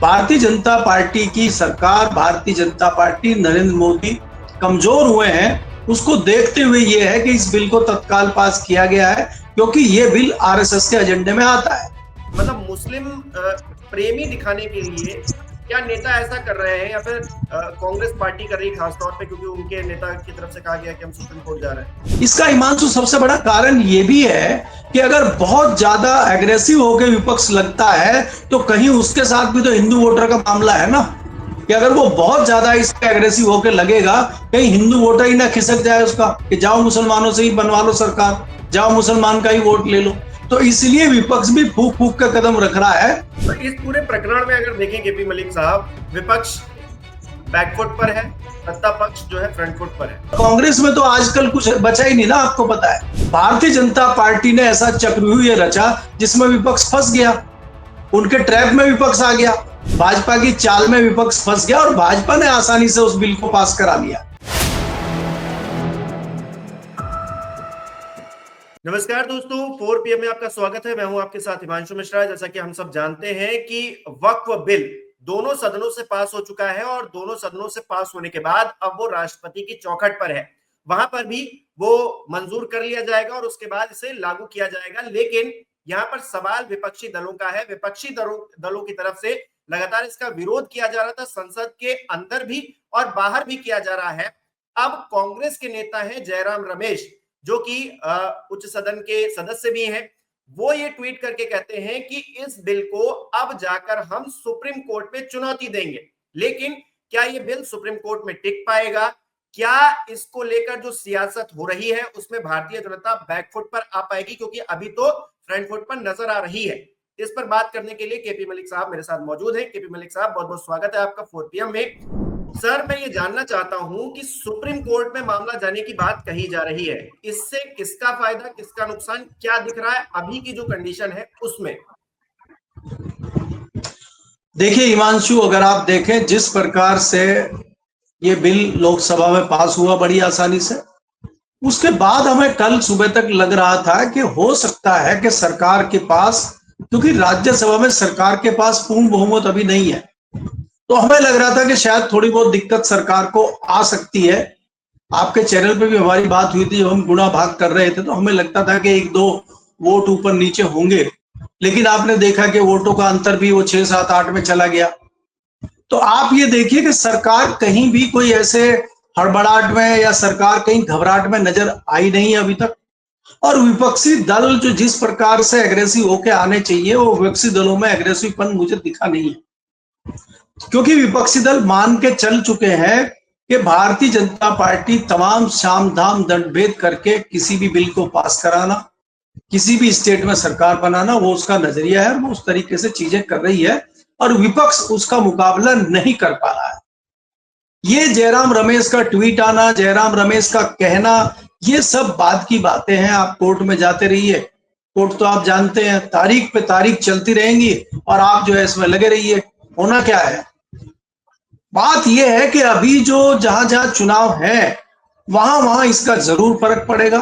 Bharatiya Janata party की सरकार, Bharatiya Janata party, Narendra Modi कमजोर हुए हैं, उसको देखते हुए ये है कि इस बिल को तत्काल पास किया गया है, क्योंकि ये बिल आरएसएस के एजेंडे में आता है। मतलब मुस्लिम प्रेमी दिखाने के लिए क्या नेता ऐसा कर रहे हैं, या फिर कांग्रेस पार्टी कर रही है, खासतौर पे क्योंकि उनके नेता की तरफ से कहा गया कि हम सुप्रीम कोर्ट जा रहे हैं। इसका हिमांशु सबसे बड़ा कारण ये भी है कि अगर बहुत ज्यादा एग्रेसिव होकर विपक्ष लगता है तो कहीं उसके साथ भी तो हिंदू वोटर का मामला है ना, कि अगर वो बहुत ज्यादा इस पे एग्रेसिव होकर लगेगा, कहीं हिंदू वोटर ही ना खिसक जाए उसका कि जाओ मुसलमानों से ही बनवा लो सरकार, जाओ मुसलमान का ही वोट ले लो। तो इसलिए विपक्ष भी फूक फूक का कदम रख रहा है। तो इस पूरे प्रकरण में अगर देखें केपी मलिक साहब, विपक्ष बैकफुट पर है, सत्ता पक्ष जो है फ्रंट फुट पर है। कांग्रेस में तो आजकल कुछ बचा ही नहीं ना, आपको पता है। भारतीय जनता पार्टी ने ऐसा चक्रव्यूह रचा जिसमें विपक्ष फंस गया, उनके ट्रैप में विपक्ष आ गया, भाजपा की चाल में विपक्ष फंस गया और भाजपा ने आसानी से उस बिल को पास करा लिया। नमस्कार दोस्तों, 4 PM में आपका स्वागत है। मैं हूं आपके साथ हिमांशु मिश्रा। जैसा कि हम सब जानते हैं कि वक्फ बिल दोनों सदनों से पास हो चुका है और दोनों सदनों से पास होने के बाद अब वो राष्ट्रपति की चौखट पर है। वहां पर भी वो मंजूर कर लिया जाएगा और उसके बाद इसे लागू किया जाएगा। लेकिन यहाँ पर सवाल विपक्षी दलों का है। विपक्षी दलों की तरफ से लगातार इसका विरोध किया जा रहा था, संसद के अंदर भी और बाहर भी किया जा रहा है। अब कांग्रेस के नेता हैं जयराम रमेश, जो कि उच्च सदन के सदस्य भी हैं, वो ये ट्वीट करके कहते हैं कि इस बिल को अब जाकर हम सुप्रीम कोर्ट में चुनौती देंगे। लेकिन क्या ये बिल सुप्रीम कोर्ट में टिक पाएगा? क्या इसको लेकर जो सियासत हो रही है उसमें भारतीय जनता बैकफुट पर आ पाएगी? क्योंकि अभी तो फ्रंट फुट पर नजर आ रही है। इस पर बात करने के लिए केपी मलिक साहब मेरे साथ मौजूद हैं। केपी मलिक साहब, बहुत बहुत स्वागत है आपका 4 PM में। सर, मैं ये जानना चाहता हूं कि सुप्रीम कोर्ट में मामला जाने की बात कही जा रही है, इससे किसका फायदा, किसका नुकसान, क्या दिख रहा है अभी की जो कंडीशन है उसमें? देखिए हिमांशु, अगर आप देखें जिस प्रकार से ये बिल लोकसभा में पास हुआ बड़ी आसानी से, उसके बाद हमें कल सुबह तक लग रहा था कि हो सकता है कि सरकार के पास, क्योंकि राज्यसभा में सरकार के पास पूर्ण बहुमत अभी नहीं है, तो हमें लग रहा था कि शायद थोड़ी बहुत दिक्कत सरकार को आ सकती है। आपके चैनल पे भी हमारी बात हुई थी, जब हम गुणा भाग कर रहे थे तो हमें लगता था कि 1-2 वोट ऊपर नीचे होंगे, लेकिन आपने देखा कि वोटों का अंतर भी वो 6, 7, 8 में चला गया। तो आप ये देखिए कि सरकार कहीं भी कोई ऐसे हड़बड़ाहट में या सरकार कहीं घबराहट में नजर आई नहीं अभी तक। और विपक्षी दल जो जिस प्रकार से एग्रेसिव होके आने चाहिए, वो विपक्षी दलों में एग्रेसिवपन मुझे दिखा नहीं है, क्योंकि विपक्षी दल मान के चल चुके हैं कि भारतीय जनता पार्टी तमाम साम दाम दंड भेद करके किसी भी बिल को पास कराना, किसी भी स्टेट में सरकार बनाना, वो उसका नजरिया है, वो उस तरीके से चीजें कर रही है और विपक्ष उसका मुकाबला नहीं कर पा रहा है। ये जयराम रमेश का ट्वीट आना, जयराम रमेश का कहना, ये सब बाद की बातें हैं। आप कोर्ट में जाते रहिए, कोर्ट तो आप जानते हैं तारीख पे तारीख चलती रहेंगी और आप जो है इसमें लगे रहिए। होना क्या है, बात यह है कि अभी जो जहां जहां चुनाव है वहां वहां इसका जरूर फर्क पड़ेगा।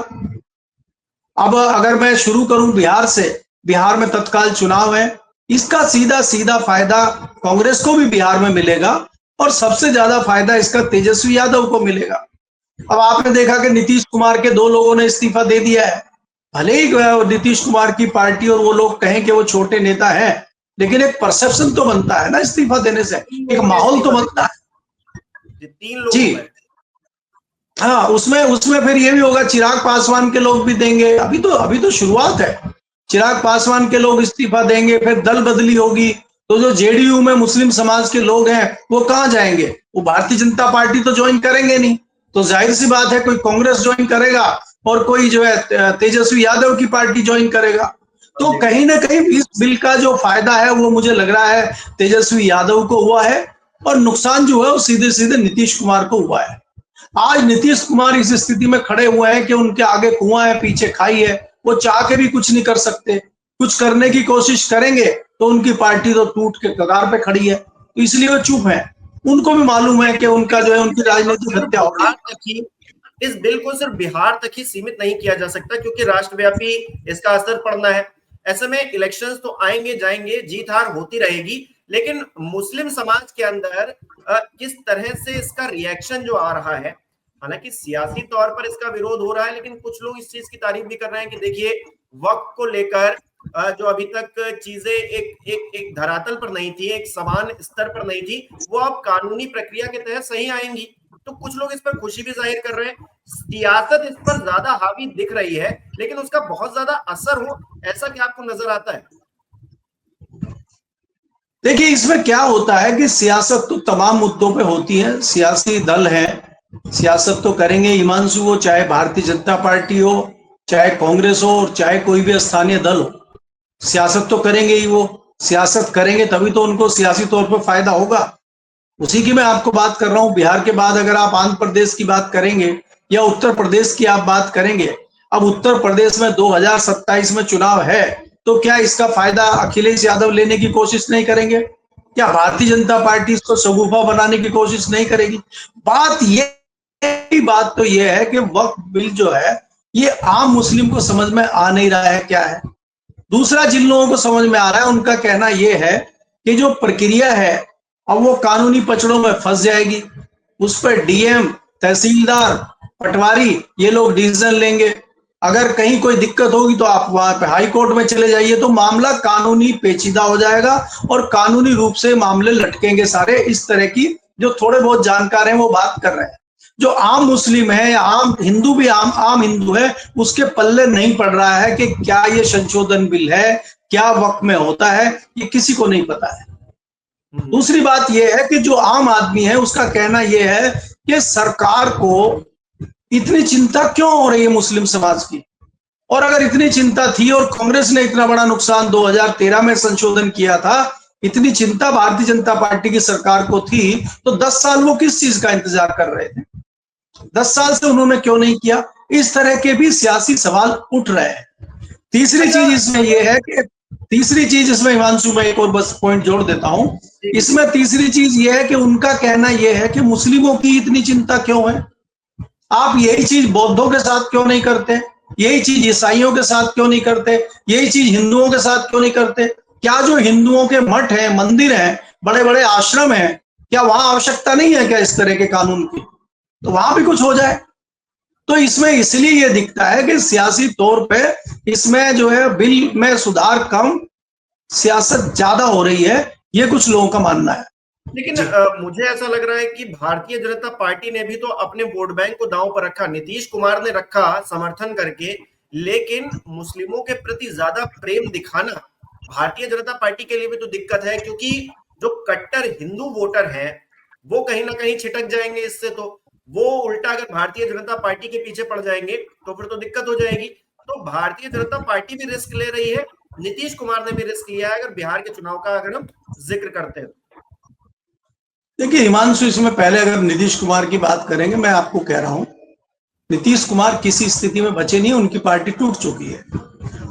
अब अगर मैं शुरू करूं बिहार से, बिहार में तत्काल चुनाव है, इसका सीधा सीधा फायदा कांग्रेस को भी बिहार में मिलेगा और सबसे ज्यादा फायदा इसका तेजस्वी यादव को मिलेगा। अब आपने देखा कि नीतीश कुमार के 2 लोगों ने इस्तीफा दे दिया है। भले ही नीतीश कुमार की पार्टी और वो लोग कहें कि वो छोटे नेता हैं, लेकिन एक परसेप्शन तो बनता है ना इस्तीफा देने से, एक माहौल तो बनता है। 3 लोगों जी में। हाँ, उसमें उसमें फिर ये भी होगा, चिराग पासवान के लोग भी देंगे। अभी तो शुरुआत है। चिराग पासवान के लोग इस्तीफा देंगे, फिर दल बदली होगी, तो जो जेडीयू में मुस्लिम समाज के लोग हैं वो कहाँ जाएंगे? वो भारतीय जनता पार्टी तो ज्वाइन करेंगे नहीं। तो जाहिर सी बात है कोई कांग्रेस ज्वाइन करेगा और कोई जो है तेजस्वी यादव की पार्टी ज्वाइन करेगा। तो कहीं ना कहीं इस बिल का जो फायदा है वो मुझे लग रहा है तेजस्वी यादव को हुआ है, और नुकसान जो है वो सीधे सीधे नीतीश कुमार को हुआ है। आज नीतीश कुमार इस स्थिति में खड़े हुए हैं कि उनके आगे कुआं है, पीछे खाई है, वो चाह के भी कुछ नहीं कर सकते। कुछ करने की कोशिश करेंगे तो उनकी पार्टी तो टूट के कगार पे खड़ी है, तो इसलिए वो चुप है। उनको भी मालूम है कि उनका जो है उनकी राजनीतिक हत्या होगी। इस बिल को सिर्फ बिहार तक ही सीमित नहीं किया जा सकता, क्योंकि राष्ट्रव्यापी इसका असर पड़ना है। ऐसे में इलेक्शंस तो आएंगे जाएंगे, जीत हार होती रहेगी, लेकिन मुस्लिम समाज के अंदर किस तरह से इसका रिएक्शन जो आ रहा है, हालांकि सियासी तौर पर इसका विरोध हो रहा है, लेकिन कुछ लोग इस चीज की तारीफ भी कर रहे हैं कि देखिए वक्फ को लेकर जो अभी तक चीजें एक एक एक धरातल पर नहीं थी, एक समान स्तर पर नहीं थी, वो अब कानूनी प्रक्रिया के तहत सही आएंगी। तो कुछ लोग इस पर खुशी भी जाहिर कर रहे हैं। सियासत इस पर ज्यादा हावी दिख रही है, लेकिन उसका बहुत ज्यादा असर हो ऐसा क्या आपको नजर आता है? देखिए, इसमें क्या होता है कि सियासत तो तमाम मुद्दों पे होती है, सियासी दल है, सियासत तो करेंगे हिमांशु, वो चाहे भारतीय जनता पार्टी हो, चाहे कांग्रेस हो, और चाहे कोई भी स्थानीय दल हो, सियासत तो करेंगे ही। वो सियासत करेंगे तभी तो उनको सियासी तौर पर फायदा होगा। उसी की मैं आपको बात कर रहा हूं। बिहार के बाद अगर आप आंध्र प्रदेश की बात करेंगे या उत्तर प्रदेश की आप बात करेंगे, अब उत्तर प्रदेश में 2027 में चुनाव है, तो क्या इसका फायदा अखिलेश यादव लेने की कोशिश नहीं करेंगे? क्या भारतीय जनता पार्टी इसको शगुफा बनाने की कोशिश नहीं करेगी? बात तो ये है कि वक्फ बिल जो है ये आम मुस्लिम को समझ में आ नहीं रहा है क्या है। दूसरा, जिन लोगों को समझ में आ रहा है उनका कहना यह है कि जो प्रक्रिया है अब वो कानूनी पचड़ों में फंस जाएगी, उस पर डीएम, तहसीलदार, पटवारी ये लोग डिसीजन लेंगे। अगर कहीं कोई दिक्कत होगी तो आप वहां पे हाई कोर्ट में चले जाइए, तो मामला कानूनी पेचीदा हो जाएगा और कानूनी रूप से मामले लटकेंगे सारे। इस तरह की जो थोड़े बहुत जानकार हैं वो बात कर रहे हैं। जो आम मुस्लिम है या आम हिंदू भी आम हिंदू है, उसके पल्ले नहीं पड़ रहा है कि क्या ये संशोधन बिल है, क्या वक्त में होता है, ये किसी को नहीं पता है। दूसरी बात यह है कि जो आम आदमी है उसका कहना यह है कि सरकार को इतनी चिंता क्यों हो रही है मुस्लिम समाज की, और अगर इतनी चिंता थी और कांग्रेस ने इतना बड़ा नुकसान 2013 में संशोधन किया था, इतनी चिंता भारतीय जनता पार्टी की सरकार को थी, तो 10 साल वो किस चीज का इंतजार कर रहे थे? 10 साल से उन्होंने क्यों नहीं किया? इस तरह के भी सियासी सवाल उठ रहे हैं। तीसरी चीज इसमें यह है कि हिमांशु में एक और बस पॉइंट जोड़ देता हूं। इसमें तीसरी चीज यह है कि उनका कहना यह है कि मुस्लिमों की इतनी चिंता क्यों है? आप यही चीज बौद्धों के साथ क्यों नहीं करते? यही चीज ईसाइयों के साथ क्यों नहीं करते? यही चीज हिंदुओं के साथ क्यों नहीं करते? क्या जो हिंदुओं के मठ हैं, मंदिर हैं, बड़े बड़े आश्रम हैं, क्या वहां आवश्यकता नहीं है क्या इस तरह के कानून की? तो वहां भी कुछ हो जाए। तो इसमें इसलिए यह दिखता है कि सियासी तौर पे इसमें जो है बिल में सुधार कम, सियासत ज्यादा हो रही है, ये कुछ लोगों का मानना है। लेकिन मुझे ऐसा लग रहा है कि भारतीय जनता पार्टी ने भी तो अपने वोट बैंक को दांव पर रखा, नीतीश कुमार ने रखा समर्थन करके, लेकिन मुस्लिमों के प्रति ज्यादा प्रेम दिखाना भारतीय जनता पार्टी के लिए भी तो दिक्कत है, क्योंकि जो कट्टर हिंदू वोटर हैं वो कहीं ना कहीं छिटक जाएंगे इससे। तो वो उल्टा अगर भारतीय जनता पार्टी के पीछे पड़ जाएंगे तो फिर तो दिक्कत हो जाएगी। तो भारतीय जनता पार्टी भी रिस्क ले रही है, नीतीश कुमार ने भी रिस्क लिया है, अगर बिहार के चुनाव का अगर हम जिक्र करते हैं। देखिए हिमांशु, इसमें पहले अगर नीतीश कुमार की बात करेंगे, मैं आपको कह रहा हूं नीतीश कुमार किसी स्थिति में बचे नहीं, उनकी पार्टी टूट चुकी है।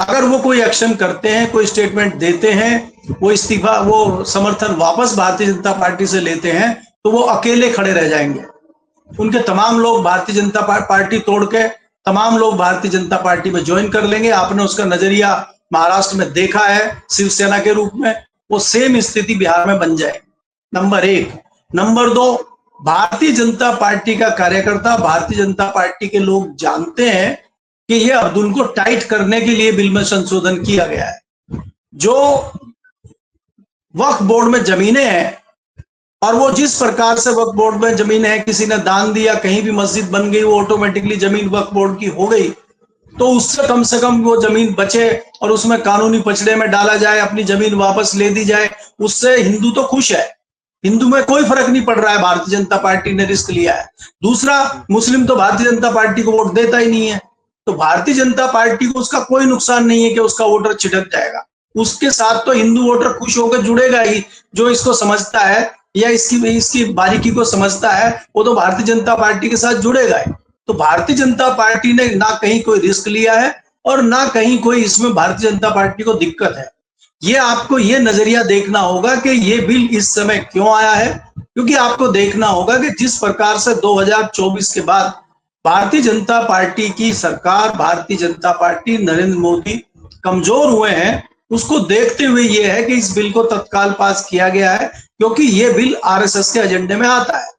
अगर वो कोई एक्शन करते हैं, कोई स्टेटमेंट देते हैं, वो इस्तीफा, वो समर्थन वापस भारतीय जनता पार्टी से लेते हैं, तो वो अकेले खड़े रह जाएंगे। उनके तमाम लोग भारतीय जनता पार्टी तोड़ के तमाम लोग भारतीय जनता पार्टी में ज्वाइन कर लेंगे। आपने उसका नजरिया महाराष्ट्र में देखा है शिवसेना के रूप में, वो सेम स्थिति बिहार में बन जाए। नंबर एक। नंबर दो, भारतीय जनता पार्टी का कार्यकर्ता, भारतीय जनता पार्टी के लोग जानते हैं कि ये अब्दुल को टाइट करने के लिए बिल में संशोधन किया गया है। जो वक्फ बोर्ड में जमीनें हैं, और वो जिस प्रकार से वक्फ बोर्ड में जमीनें हैं, किसी ने दान दिया, कहीं भी मस्जिद बन गई, वो ऑटोमेटिकली जमीन वक्फ बोर्ड की हो गई, तो उससे कम से कम वो जमीन बचे और उसमें कानूनी पचड़े में डाला जाए, अपनी जमीन वापस ले दी जाए, उससे हिंदू तो खुश है। हिंदू में कोई फर्क नहीं पड़ रहा है, भारतीय जनता पार्टी ने रिस्क लिया है। दूसरा, मुस्लिम तो भारतीय जनता पार्टी को वोट देता ही नहीं है, तो भारतीय जनता पार्टी को उसका कोई नुकसान नहीं है कि उसका वोटर छिटक जाएगा। उसके साथ तो हिंदू वोटर खुश होकर जुड़ेगा ही, जो इसको समझता है या इसकी बारीकी को समझता है, वो तो भारतीय जनता पार्टी के साथ जुड़ेगा ही। तो भारतीय जनता पार्टी ने ना कहीं कोई रिस्क लिया है और ना कहीं कोई इसमें भारतीय जनता पार्टी को दिक्कत है। ये आपको ये नजरिया देखना होगा कि ये बिल इस समय क्यों आया है, क्योंकि आपको देखना होगा कि जिस प्रकार से 2024 के बाद भारतीय जनता पार्टी की सरकार, भारतीय जनता पार्टी, नरेंद्र मोदी कमजोर हुए हैं, उसको देखते हुए ये है कि इस बिल को तत्काल पास किया गया है, क्योंकि ये बिल आरएसएस के एजेंडे में आता है।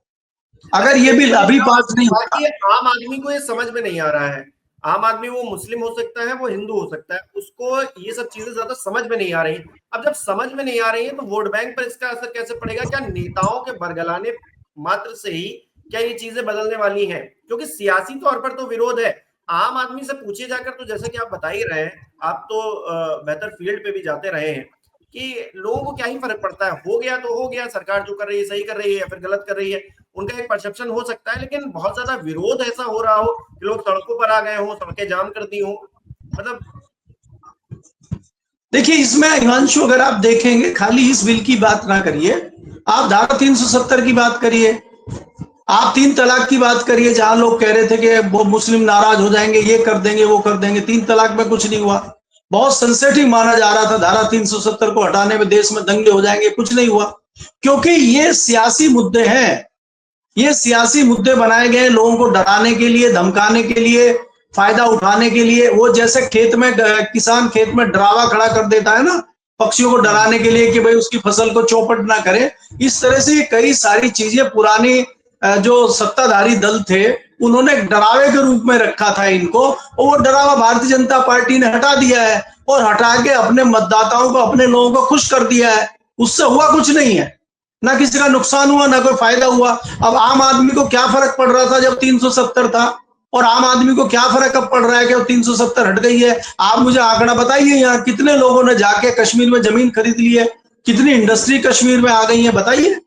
अगर ये बिल अभी पास नहीं होता, आम आदमी को ये समझ में नहीं आ रहा है। आम आदमी, वो मुस्लिम हो सकता है, वो हिंदू हो सकता है, उसको ये सब चीजें ज्यादा समझ में नहीं आ रही। अब जब समझ में नहीं आ रही है तो वोट बैंक पर इसका असर कैसे पड़ेगा? क्या नेताओं के बरगलाने मात्र से ही क्या ये चीजें बदलने वाली हैं? क्योंकि सियासी तौर पर तो विरोध है। आम आदमी से पूछे जाकर, तो जैसा कि आप बता ही रहे हैं, आप तो बेहतर फील्ड पे भी जाते रहे हैं, कि लोगों को क्या ही फर्क पड़ता है, हो गया तो हो गया, सरकार जो कर रही है सही कर रही है या फिर गलत कर रही है, उनका एक परसेप्शन हो सकता है। लेकिन बहुत ज्यादा विरोध ऐसा हो रहा हो कि लोग सड़कों पर आ गए हों, सड़कें जाम कर दी हों, मतलब। देखिए इसमें हिमांशु, अगर आप देखेंगे, खाली इस बिल की बात ना करिए, आप धारा 370 की बात करिए, आप 3 तलाक की बात करिए, जहां लोग कह रहे थे कि वो मुस्लिम नाराज हो जाएंगे, ये कर देंगे वो कर देंगे। 3 तलाक में कुछ नहीं हुआ, बहुत सेंसिटिव माना जा रहा था, धारा 370 को हटाने में देश में दंगे हो जाएंगे, कुछ नहीं हुआ, क्योंकि ये सियासी मुद्दे हैं। ये सियासी मुद्दे बनाए गए लोगों को डराने के लिए, धमकाने के लिए, फायदा उठाने के लिए। वो जैसे खेत में किसान खेत में डरावा खड़ा कर देता है ना, पक्षियों को डराने के लिए कि भाई उसकी फसल को चौपट ना करे, इस तरह से कई सारी चीजें पुरानी जो सत्ताधारी दल थे उन्होंने डरावे के रूप में रखा था इनको, और वो डरावा भारतीय जनता पार्टी ने हटा दिया है, और हटा के अपने मतदाताओं को, अपने लोगों को खुश कर दिया है। उससे हुआ कुछ नहीं है, ना किसी का नुकसान हुआ, ना कोई फायदा हुआ। अब आम आदमी को क्या फर्क पड़ रहा था जब 370 था, और आम आदमी को क्या फर्क अब पड़ रहा है कि अब 370 हट गई है? आप मुझे आंकड़ा बताइए, यहाँ कितने लोगों ने जाके कश्मीर में जमीन खरीद ली है, कितनी इंडस्ट्री कश्मीर में आ गई है, बताइए।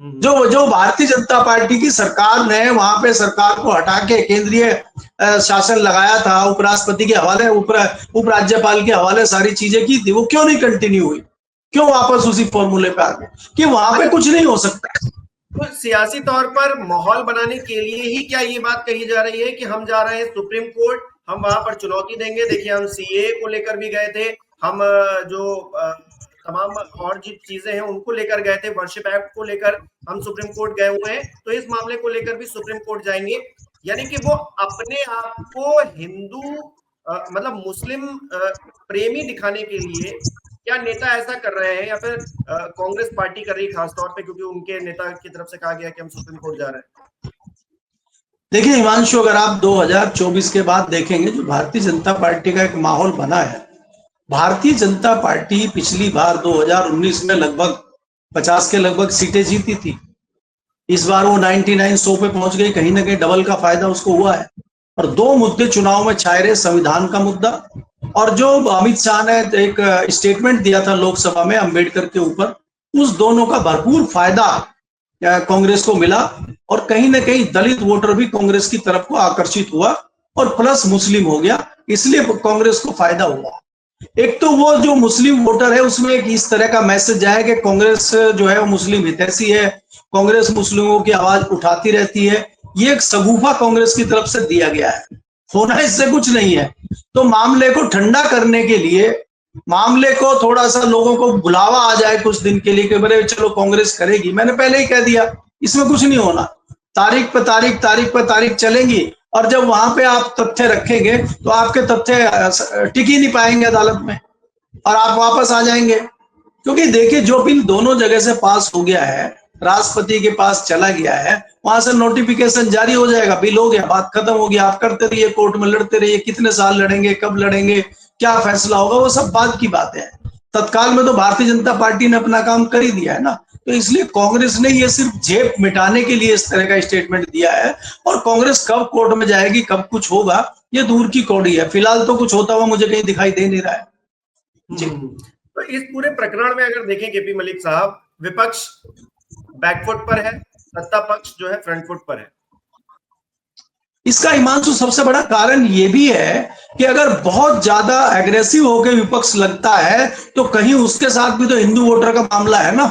जो जो भारतीय जनता पार्टी की सरकार ने वहां पे सरकार को हटा के केंद्रीय शासन लगाया था, उपराष्ट्रपति के हवाले, उपराज्यपाल के हवाले सारी चीजें की थी, वो क्यों नहीं कंटिन्यू हुई? क्यों वापस उसी फॉर्मूले पे आ गए कि वहां पे कुछ नहीं हो सकता? तो सियासी तौर पर माहौल बनाने के लिए ही क्या ये बात कही जा रही है कि हम जा रहे हैं सुप्रीम कोर्ट, हम वहां पर चुनौती देंगे? देखिए, हम सीए को लेकर भी गए थे, हम जो तमाम और जो चीजें हैं उनको लेकर गए थे, वर्शिप एक्ट को लेकर हम सुप्रीम कोर्ट गए हुए हैं, तो इस मामले को लेकर भी सुप्रीम कोर्ट जाएंगे। यानी कि वो अपने आप को हिंदू मतलब मुस्लिम प्रेमी दिखाने के लिए क्या नेता ऐसा कर रहे हैं, या फिर कांग्रेस पार्टी कर रही है खासतौर पे, क्योंकि उनके नेता की तरफ से कहा गया कि हम सुप्रीम कोर्ट जा रहे हैं? देखिए हिमांशु, अगर आप 2024 के बाद देखेंगे, जो भारतीय जनता पार्टी का एक माहौल बना है, भारतीय जनता पार्टी पिछली बार 2019 में लगभग 50 के लगभग सीटें जीती थी। इस बार वो 99 100 पे पहुंच गई, कहीं ना कहीं डबल का फायदा उसको हुआ है। और 2 मुद्दे चुनाव में छाए रहे, संविधान का मुद्दा, और जो अमित शाह ने एक स्टेटमेंट दिया था लोकसभा में अंबेडकर के ऊपर, उस दोनों का भरपूर फायदा कांग्रेस को मिला, और कहीं ना कहीं दलित वोटर भी कांग्रेस की तरफ को आकर्षित हुआ, और प्लस मुस्लिम हो गया, इसलिए कांग्रेस को फायदा हुआ। एक तो वो जो मुस्लिम वोटर है उसमें एक इस तरह का मैसेज आया कि कांग्रेस जो है वो मुस्लिम हितैषी है, कांग्रेस मुस्लिमों की आवाज उठाती रहती है, ये एक सगुफा कांग्रेस की तरफ से दिया गया है, होना इससे कुछ नहीं है। तो मामले को ठंडा करने के लिए, मामले को थोड़ा सा लोगों को बुलावा आ जाए कुछ दिन के लिए कि बोले चलो कांग्रेस करेगी, मैंने पहले ही कह दिया इसमें कुछ नहीं होना, तारीख पे तारीख, तारीख पे तारीख चलेंगी, और जब वहां पे आप तथ्य रखेंगे तो आपके तथ्य टिक ही नहीं पाएंगे अदालत में, और आप वापस आ जाएंगे। क्योंकि देखिए, जो बिल दोनों जगह से पास हो गया है, राष्ट्रपति के पास चला गया है, वहां से नोटिफिकेशन जारी हो जाएगा, बिल हो गया, बात खत्म हो गया, आप करते रहिए, कोर्ट में लड़ते रहिए, कितने साल लड़ेंगे, कब लड़ेंगे, क्या फैसला होगा, वो सब बात की बात है। तत्काल में तो भारतीय जनता पार्टी ने अपना काम कर ही दिया है ना, तो इसलिए कांग्रेस ने ये सिर्फ जेब मिटाने के लिए इस तरह का स्टेटमेंट दिया है, और कांग्रेस कब कोर्ट में जाएगी, कब कुछ होगा, ये दूर की कौड़ी है। फिलहाल तो कुछ होता हुआ मुझे कहीं दिखाई दे नहीं रहा है जी। तो इस पूरे प्रकरण में अगर देखें केपी मलिक साहब, विपक्ष बैकफुट पर है, सत्ता पक्ष जो है फ्रंट फुट पर है। इसका हिमांशु सबसे बड़ा कारण ये भी है कि अगर बहुत ज्यादा एग्रेसिव होकर विपक्ष लगता है तो कहीं उसके साथ भी तो हिंदू वोटर का मामला है ना,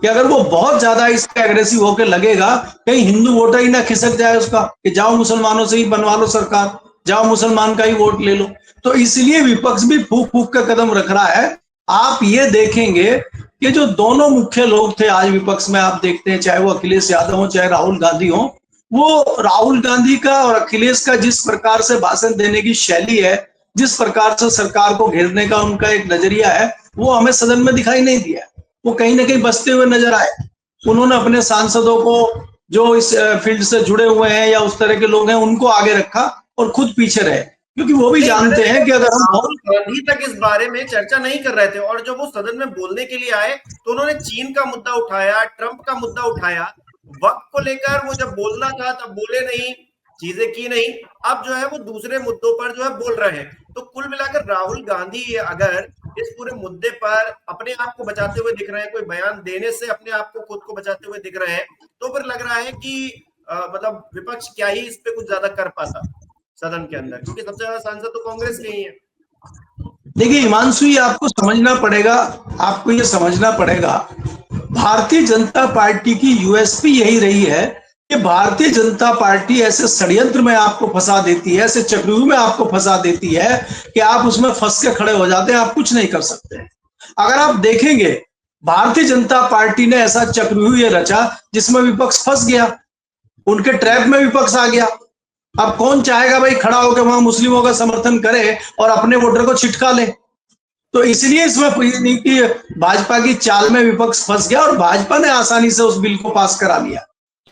कि अगर वो बहुत ज्यादा इसका एग्रेसिव होकर लगेगा, कहीं हिंदू वोटर ही ना खिसक जाए उसका कि जाओ मुसलमानों से ही बनवा लो सरकार, जाओ मुसलमान का ही वोट ले लो। तो इसलिए विपक्ष भी फूक फूक का कदम रख रहा है। आप ये देखेंगे कि जो दोनों मुख्य लोग थे आज विपक्ष में, आप देखते हैं, चाहे वो अखिलेश यादव हो चाहे राहुल गांधी हो, वो राहुल गांधी का और अखिलेश का जिस प्रकार से भाषण देने की शैली है, जिस प्रकार से सरकार को घेरने का उनका एक नजरिया है, वो हमें सदन में दिखाई नहीं दिया। वो कहीं ना कहीं बचते हुए नजर आए। उन्होंने अपने सांसदों को, जो इस फील्ड से जुड़े हुए हैं या उस तरह के लोग हैं, उनको आगे रखा और खुद पीछे रहे, क्योंकि वो भी नहीं, मैंने जानते हैं कि देखा अगर हम राहुल गांधी तक इस बारे में चर्चा नहीं कर रहे थे, और जब वो सदन में बोलने के लिए आए तो उन्होंने चीन का मुद्दा उठाया, ट्रंप का मुद्दा उठाया। वक्त को लेकर वो जब बोलना था तब बोले नहीं, चीजें की नहीं। अब जो है वो दूसरे मुद्दों पर जो है बोल रहे हैं। तो कुल मिलाकर राहुल गांधी अगर इस पूरे मुद्दे पर अपने आप को बचाते हुए दिख रहे हैं, कोई बयान देने से अपने आप को, खुद को बचाते हुए दिख रहे हैं, तो फिर लग रहा है कि मतलब विपक्ष क्या ही इस पे कुछ ज्यादा कर पाता सदन के अंदर, क्योंकि सबसे ज्यादा सांसद तो कांग्रेस के ही है। देखिए हिमांशु, ये आपको समझना पड़ेगा, आपको ये समझना पड़ेगा, भारतीय जनता पार्टी की यूएसपी यही रही है कि भारतीय जनता पार्टी ऐसे षड्यंत्र में आपको फंसा देती है, ऐसे चक्रव्यूह में आपको फंसा देती है कि आप उसमें फंस के खड़े हो जाते हैं, आप कुछ नहीं कर सकते। अगर आप देखेंगे, भारतीय जनता पार्टी ने ऐसा चक्रव्यूह ये रचा जिसमें विपक्ष फंस गया, उनके ट्रैप में विपक्ष आ गया। अब कौन चाहेगा भाई खड़ा होकर वहां मुस्लिमों का समर्थन करे और अपने वोटर को छिटका ले? तो इसलिए इसमें नहीं कि भाजपा की चाल में विपक्ष फंस गया और भाजपा ने आसानी से उस बिल को पास करा लिया।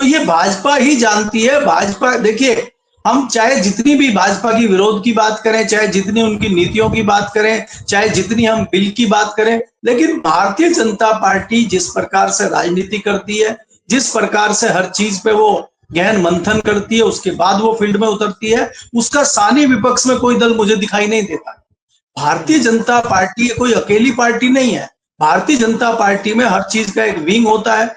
तो ये भाजपा ही जानती है। भाजपा, देखिए, हम चाहे जितनी भी भाजपा की विरोध की बात करें, चाहे जितनी उनकी नीतियों की बात करें, चाहे जितनी हम बिल की बात करें, लेकिन भारतीय जनता पार्टी जिस प्रकार से राजनीति करती है, जिस प्रकार से हर चीज पे वो गहन मंथन करती है, उसके बाद वो फील्ड में उतरती है, उसका सानी विपक्ष में कोई दल मुझे दिखाई नहीं देता। भारतीय जनता पार्टी कोई अकेली पार्टी नहीं है। भारतीय जनता पार्टी में हर चीज का एक विंग होता है,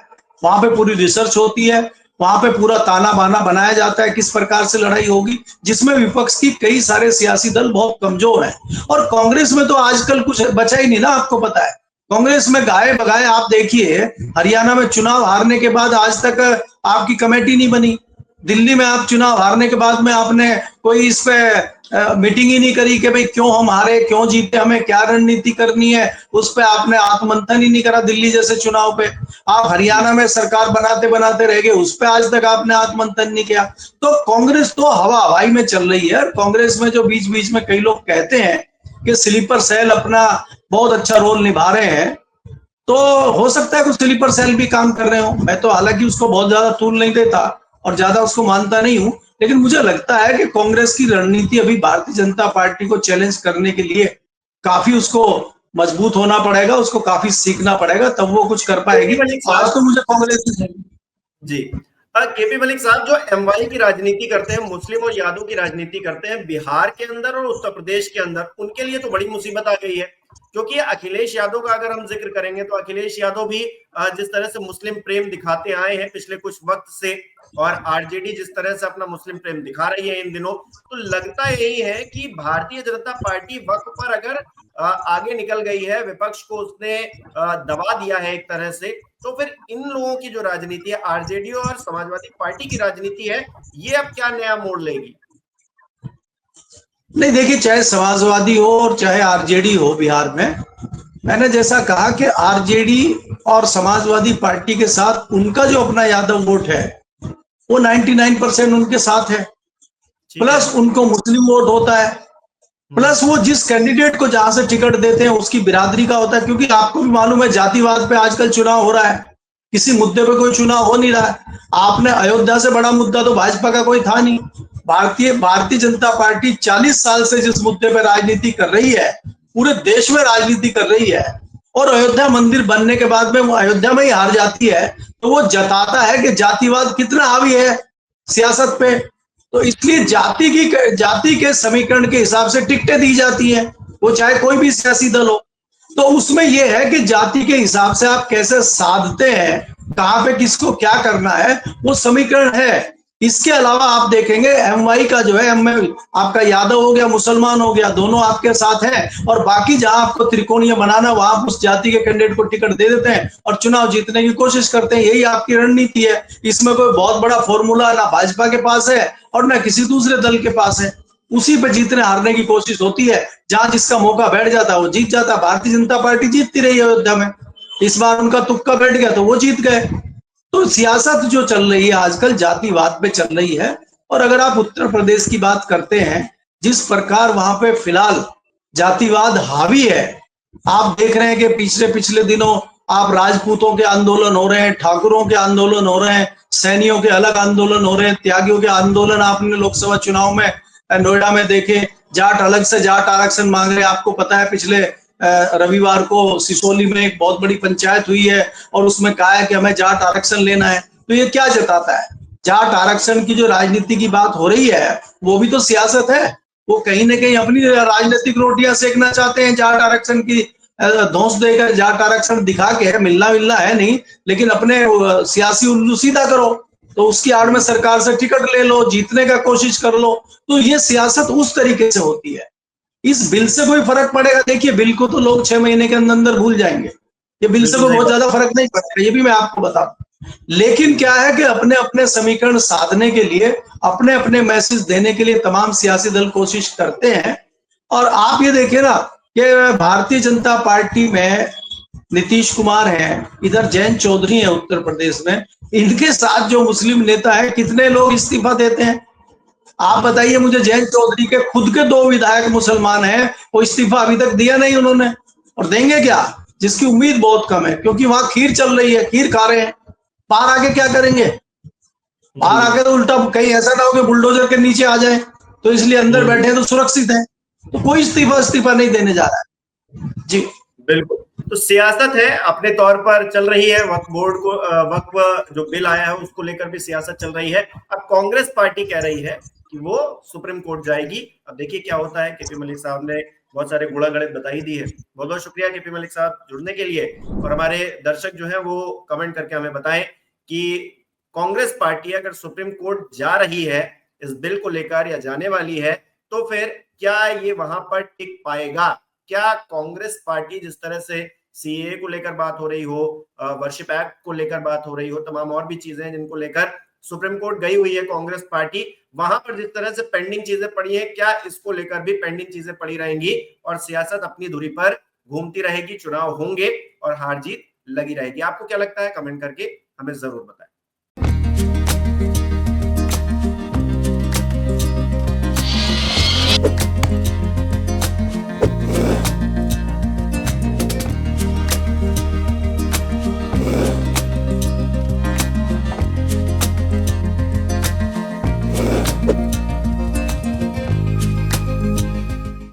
वहां पे पूरी रिसर्च होती है, वहां पे पूरा ताना बाना बनाया जाता है किस प्रकार से लड़ाई होगी, जिसमें विपक्ष की कई सारे सियासी दल बहुत कमजोर हैं। और कांग्रेस में तो आजकल कुछ बचा ही नहीं ना, आपको पता है। कांग्रेस में गाये बगाए आप देखिए, हरियाणा में चुनाव हारने के बाद आज तक आपकी कमेटी नहीं बनी। दिल्ली में आप चुनाव हारने के बाद में आपने कोई इस पे मीटिंग ही नहीं करी कि भाई क्यों हम हारे, क्यों जीते, हमें क्या रणनीति करनी है, उस पे आपने आत्ममंथन ही नहीं करा। दिल्ली जैसे चुनाव पे आप हरियाणा में सरकार बनाते बनाते रह गए, उस पे आज तक आपने आत्ममंथन नहीं किया। तो कांग्रेस तो हवा हवाई में चल रही है। कांग्रेस में जो बीच बीच में कई लोग कहते हैं कि स्लीपर सेल अपना बहुत अच्छा रोल निभा रहे हैं, तो हो सकता है कुछ स्लीपर सेल भी काम कर रहे हो। मैं तो हालांकि उसको बहुत ज्यादा तूल नहीं देता और ज्यादा उसको मानता नहीं हूं, लेकिन मुझे लगता है कि कांग्रेस की रणनीति अभी भारतीय जनता पार्टी को चैलेंज करने के लिए काफी उसको मजबूत होना पड़ेगा, उसको काफी सीखना पड़ेगा, तब वो कुछ कर पाएगी। आज तो मुझे कांग्रेस जी केपी मलिक साहब, जो एमवाई की राजनीति करते हैं, मुस्लिम और यादव की राजनीति करते हैं बिहार के अंदर और उत्तर प्रदेश के अंदर, उनके लिए तो बड़ी मुसीबत आ गई है। क्योंकि अखिलेश यादव का अगर हम जिक्र करेंगे तो अखिलेश यादव भी जिस तरह से मुस्लिम प्रेम दिखाते आए हैं पिछले कुछ वक्त से, और आरजेडी जिस तरह से अपना मुस्लिम प्रेम दिखा रही है इन दिनों, तो लगता यही है कि भारतीय जनता पार्टी वक्त पर अगर आगे निकल गई है, विपक्ष को उसने दबा दिया है एक तरह से, तो फिर इन लोगों की जो राजनीति है, आरजेडी और समाजवादी पार्टी की राजनीति है, ये अब क्या नया मोड़ लेगी? नहीं, देखिए, चाहे समाजवादी हो और चाहे आरजेडी हो, बिहार में मैंने जैसा कहा कि आरजेडी और समाजवादी पार्टी के साथ उनका जो अपना यादव वोट है वो 99% उनके साथ है, प्लस उनको मुस्लिम वोट होता है, प्लस वो जिस कैंडिडेट को जहां से टिकट देते हैं उसकी बिरादरी का होता है। क्योंकि आपको भी मालूम है जातिवाद पे आजकल चुनाव हो रहा है, किसी मुद्दे पे कोई चुनाव हो नहीं रहा है। आपने अयोध्या से बड़ा मुद्दा तो भाजपा का कोई था नहीं। भारतीय जनता पार्टी 40 साल से जिस मुद्दे पे राजनीति कर रही है, पूरे देश में राजनीति कर रही है, और अयोध्या मंदिर बनने के बाद में वो अयोध्या में ही हार जाती है, तो वो जताता है कि जातिवाद कितना हावी है सियासत पे। तो इसलिए जाति के समीकरण के हिसाब से टिकटें दी जाती है, वो चाहे कोई भी सियासी दल हो। तो उसमें यह है कि जाति के हिसाब से आप कैसे साधते हैं, कहां पे किसको क्या करना है, वो समीकरण है। इसके अलावा आप देखेंगे एमवाई का जो है, आपका यादव हो गया, मुसलमान हो गया, दोनों आपके साथ हैं, और बाकी जहां आपको त्रिकोणीय बनाना वहां आप उस जाति के कैंडिडेट को टिकट दे देते हैं और चुनाव जीतने की कोशिश करते हैं। यही आपकी रणनीति है। इसमें कोई बहुत बड़ा फॉर्मूला ना भाजपा के पास है और ना किसी दूसरे दल के पास है। उसी पे जीतने हारने की कोशिश होती है, जहां जिसका मौका बैठ जाता है वो जीत जाता है। भारतीय जनता पार्टी जीतती रही है अयोध्या में, इस बार उनका तुक्का बैठ गया तो वो जीत गए। तो सियासत जो चल रही है आजकल जातिवाद पे चल रही है। और अगर आप उत्तर प्रदेश की बात करते हैं, जिस प्रकार वहां पे फिलहाल जातिवाद हावी है, आप देख रहे हैं कि पिछले दिनों आप राजपूतों के आंदोलन हो रहे हैं, ठाकुरों के आंदोलन हो रहे हैं, सैनियों के अलग आंदोलन हो रहे हैं, त्यागियों के आंदोलन आपने लोकसभा चुनाव में नोएडा में देखे, जाट अलग से जाट आरक्षण मांग रहे हैं। आपको पता है पिछले रविवार को सिसोली में एक बहुत बड़ी पंचायत हुई है और उसमें कहा है कि हमें जाट आरक्षण लेना है। तो ये क्या जताता है? जाट आरक्षण की जो राजनीति की बात हो रही है वो भी तो सियासत है। वो कहीं ना कहीं अपनी राजनीतिक रोटियां सेकना चाहते हैं, जाट आरक्षण की धौंस देकर, जाट आरक्षण दिखा के मिलना है नहीं, लेकिन अपने सियासी उल्लू सीधा करो, तो उसकी आड़ में सरकार से टिकट ले लो, जीतने का कोशिश कर लो। तो ये सियासत उस तरीके से होती है। इस बिल से कोई फर्क पड़ेगा? देखिए, बिल को तो लोग 6 महीने के अंदर अंदर भूल जाएंगे, ये बिल से कोई बहुत ज्यादा फर्क नहीं पड़ेगा, ये भी मैं आपको बता दूं। लेकिन क्या है कि अपने अपने समीकरण साधने के लिए, अपने अपने मैसेज देने के लिए तमाम सियासी दल कोशिश करते हैं। और आप ये देखिए ना कि भारतीय जनता पार्टी में नीतीश कुमार हैं, इधर जयंत चौधरी है उत्तर प्रदेश में, इनके साथ जो मुस्लिम नेता है, कितने लोग इस्तीफा देते हैं? आप बताइए मुझे, जयंत चौधरी के खुद के 2 विधायक मुसलमान हैं, वो इस्तीफा अभी तक दिया नहीं उन्होंने, और देंगे क्या? जिसकी उम्मीद बहुत कम है, क्योंकि वहां खीर चल रही है, खीर खा रहे हैं। बाहर आके क्या करेंगे? बाहर आके तो उल्टा कहीं ऐसा ना हो कि बुलडोजर के नीचे आ जाए, तो इसलिए अंदर बैठे हैं तो सुरक्षित है। तो कोई इस्तीफा नहीं देने जा रहा है जी। बिल्कुल, तो सियासत है, अपने तौर पर चल रही है। वक्फ बोर्ड को, वक्फ जो बिल आया है उसको लेकर भी सियासत चल रही है। अब कांग्रेस पार्टी कह रही है कि वो सुप्रीम कोर्ट जाएगी। अब देखिए क्या होता है। केपी मलिक साहब ने बहुत सारे गुणा गणित बता ही दी है। बहुत बहुत शुक्रिया केपी मलिक साहब जुड़ने के लिए। और हमारे दर्शक जो है वो कमेंट करके हमें बताएं कि कांग्रेस पार्टी अगर सुप्रीम कोर्ट जा रही है इस बिल को लेकर या जाने वाली है, तो फिर क्या ये वहां पर टिक पाएगा? क्या कांग्रेस पार्टी, जिस तरह से सीए को लेकर बात हो रही हो, वर्शिप एक्ट को लेकर बात हो रही हो, तमाम और भी चीजें जिनको लेकर सुप्रीम कोर्ट गई हुई है कांग्रेस पार्टी, वहां पर जिस तरह से पेंडिंग चीजें पड़ी है, क्या इसको लेकर भी पेंडिंग चीजें पड़ी रहेंगी और सियासत अपनी धुरी पर घूमती रहेगी, चुनाव होंगे और हार जीत लगी रहेगी? आपको क्या लगता है? कमेंट करके हमें जरूर बताएं।